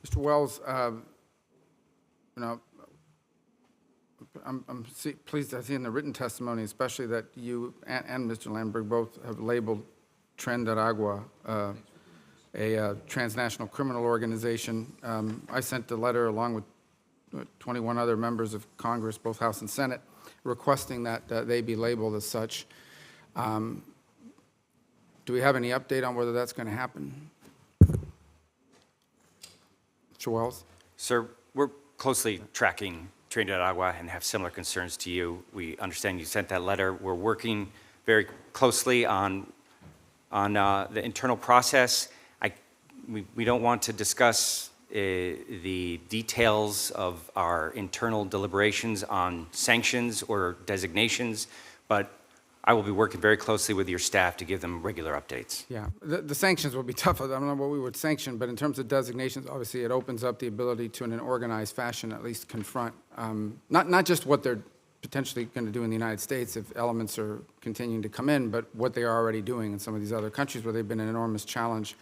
Mr. Wells, I'm pleased to see in the written testimony, especially that you and Mr. Landberg both have labeled Tren de Agua a transnational criminal organization. I sent a letter along with 21 other members of Congress, both House and Senate, requesting that they be labeled as such. Do we have any update on whether that's going to happen? Mr. Wells? Sir, we're closely tracking Tren de Agua and have similar concerns to you. We understand you sent that letter. We're working very closely on the internal process. We don't want to discuss the details of our internal deliberations on sanctions or designations, but I will be working very closely with your staff to give them regular updates. Yeah, the sanctions will be tough. I don't know what we would sanction, but in terms of designations, obviously it opens up the ability to, in an organized fashion, at least confront not just what they're potentially going to do in the United States if elements are continuing to come in, but what they are already doing in some of these other countries where they've been an enormous challenge.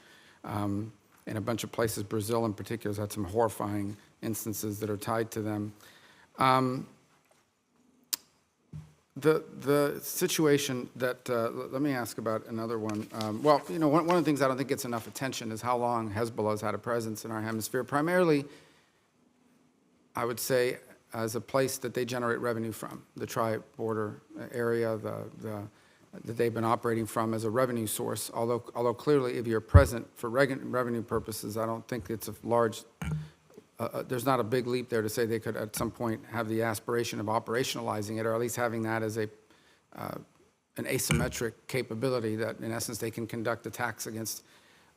In a bunch of places, Brazil in particular has had some horrifying instances that are tied to them. The situation that, let me ask about another one. Well, you know, one of the things I don't think gets enough attention is how long Hezbollah has had a presence in our hemisphere, primarily, I would say, as a place that they generate revenue from, the tri-border area, that they've been operating from as a revenue source, although clearly if you're present for revenue purposes, I don't think it's a large, there's not a big leap there to say they could at some point have the aspiration of operationalizing it, or at least having that as an asymmetric capability that in essence they can conduct attacks against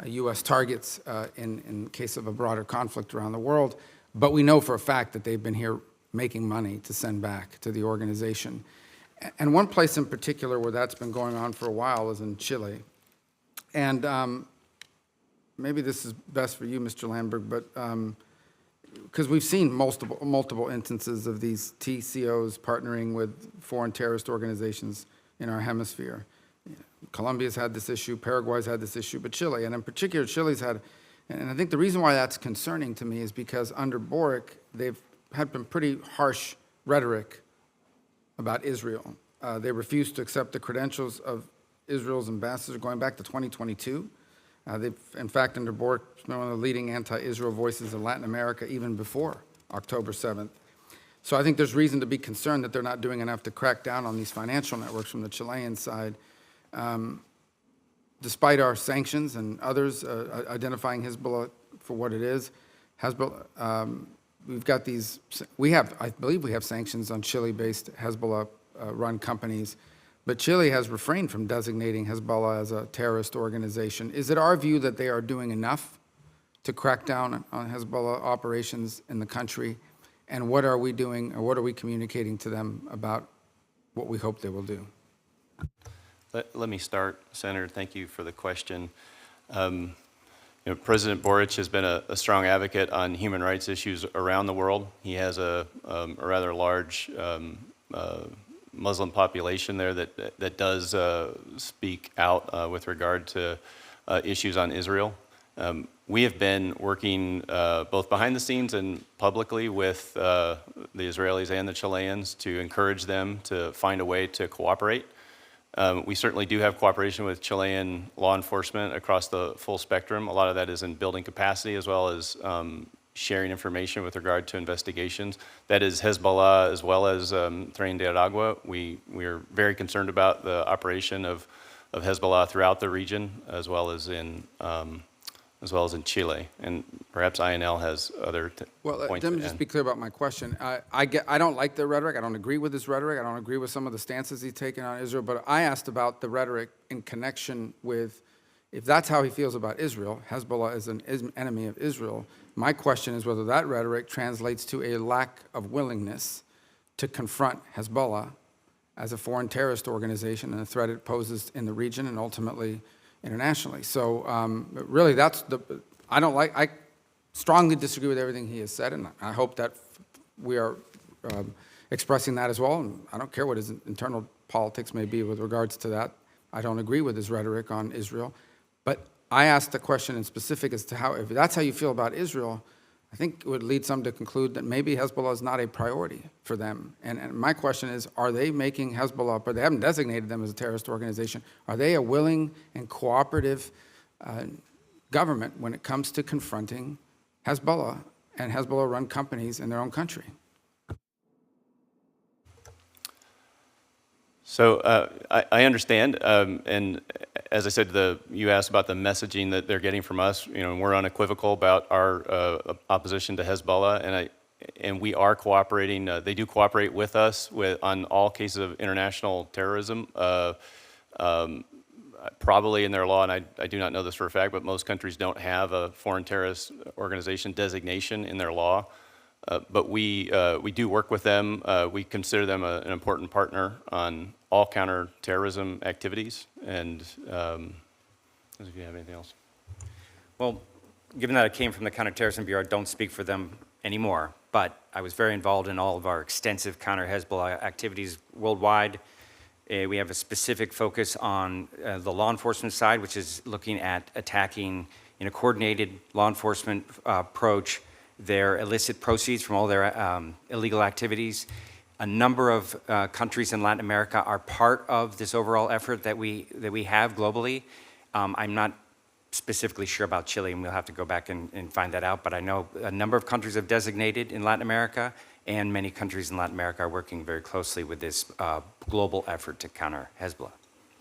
U.S. targets in case of a broader conflict around the world. But we know for a fact that they've been here making money to send back to the organization. And one place in particular where that's been going on for a while is in Chile. And maybe this is best for you, Mr. Landberg, but because we've seen multiple instances of these TCOs partnering with foreign terrorist organizations in our hemisphere. Colombia's had this issue, Paraguay's had this issue, but Chile, and in particular Chile's had, and I think the reason why that's concerning to me is because under Boric, they've had some pretty harsh rhetoric about Israel. They refused to accept the credentials of Israel's ambassador going back to 2022. They've, in fact, under Boric, been one of the leading anti-Israel voices in Latin America even before October 7th. So I think there's reason to be concerned that they're not doing enough to crack down on these financial networks from the Chilean side. Despite our sanctions and others identifying Hezbollah for what it is, Hezbollah, we've got these, I believe we have sanctions on Chile-based Hezbollah-run companies, but Chile has refrained from designating Hezbollah as a terrorist organization. Is it our view that they are doing enough to crack down on Hezbollah operations in the country? And what are we doing, or what are we communicating to them about what we hope they will do? Let me start, Senator. Thank you for the question. You know, President Boric has been a strong advocate on human rights issues around the world. He has a rather large Muslim population there that does speak out with regard to issues on Israel. We have been working both behind the scenes and publicly with the Israelis and the Chileans to encourage them to find a way to cooperate. We certainly do have cooperation with Chilean law enforcement across the full spectrum. A lot of that is in building capacity as well as sharing information with regard to investigations. That is Hezbollah as well as Tren de Agua. We are very concerned about the operation of Hezbollah throughout the region as well as in Chile. And perhaps INL has other points. Let me just be clear about my question. I don't like the rhetoric. I don't agree with his rhetoric. I don't agree with some of the stances he's taken on Israel. But I asked about the rhetoric in connection with, if that's how he feels about Israel, Hezbollah is an enemy of Israel. My question is whether that rhetoric translates to a lack of willingness to confront Hezbollah as a foreign terrorist organization and the threat it poses in the region and ultimately internationally. So really, I strongly disagree with everything he has said, and I hope that we are expressing that as well. And I don't care what his internal politics may be with regards to that. I don't agree with his rhetoric on Israel. But I asked the question in specific as to how, if that's how you feel about Israel, I think it would lead some to conclude that maybe Hezbollah is not a priority for them. And my question is, are they making Hezbollah, but they haven't designated them as a terrorist organization, are they a willing and cooperative government when it comes to confronting Hezbollah and Hezbollah-run companies in their own country? So I understand, and as I said, you asked about the messaging that they're getting from us. We're unequivocal about our opposition to Hezbollah, and we are cooperating. They do cooperate with us on all cases of international terrorism. Probably in their law, and I do not know this for a fact, but most countries don't have a foreign terrorist organization designation in their law. But we do work with them. We consider them an important partner on all counter-terrorism activities. And if you have anything else. Well, given that I came from the Counterterrorism Bureau, I don't speak for them anymore, but I was very involved in all of our extensive counter-Hezbollah activities worldwide. We have a specific focus on the law enforcement side, which is looking at attacking in a coordinated law enforcement approach their illicit proceeds from all their illegal activities. A number of countries in Latin America are part of this overall effort that we have globally. I'm not specifically sure about Chile, and we'll have to go back and find that out, but I know a number of countries have designated in Latin America, and many countries in Latin America are working very closely with this global effort to counter Hezbollah.